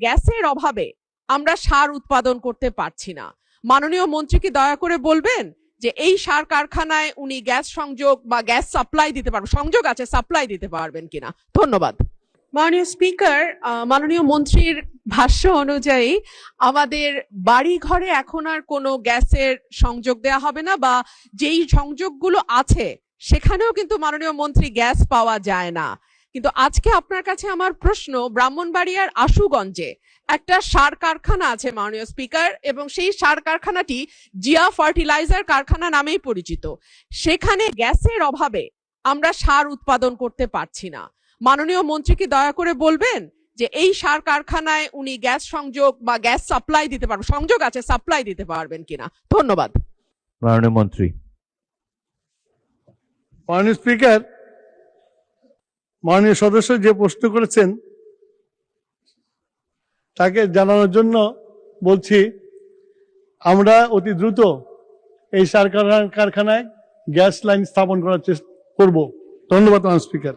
গ্যাসের অভাবে আমরা সার উৎপাদন করতে পারছি না। মাননীয় মন্ত্রী কি দয়া করে বলবেন যে এই সার কারখানায় উনি গ্যাস সংযোগ বা গ্যাস সাপ্লাই দিতে পারবেন, সংযোগ আছে সাপ্লাই দিতে পারবেন কিনা? ধন্যবাদ। মাননীয় স্পিকার, মাননীয় মন্ত্রীর ভাষ্য অনুযায়ী আমাদের বাড়ি ঘরে এখন আর কোনো গ্যাসের সংযোগ দেয়া হবে না, বা যেই সংযোগগুলো আছে সেখানেও কিন্তু মাননীয় মন্ত্রী গ্যাস পাওয়া যায় না। কিন্তু আজকে আপনার কাছে আমার প্রশ্ন, ব্রাহ্মণবাড়িয়ার আশুগঞ্জে একটা সার কারখানা আছে মাননীয় স্পিকার, এবং সেই সার কারখানাটি জিয়া ফার্টিলাইজার কারখানা নামেই পরিচিত। সেখানে গ্যাসের অভাবে আমরা সার উৎপাদন করতে পারছি না। মাননীয় মন্ত্রী কি দয়া করে বলবেন যে এই সার কারখানায় উনি গ্যাস সংযোগ বা গ্যাস সাপ্লাই দিতে পারবেন, সংযোগ আছে সাপ্লাই দিতে পারবেন কিনা? ধন্যবাদ। মাননীয় মন্ত্রী। মাননীয় স্পিকার, মাননীয় সদস্য যে প্রশ্ন করেছেন তাকে জানানোর জন্য বলছি, আমরা অতি দ্রুত এই সার কারখানায় গ্যাস লাইন স্থাপন করার চেষ্টা করব। ধন্যবাদ মাননীয় স্পিকার।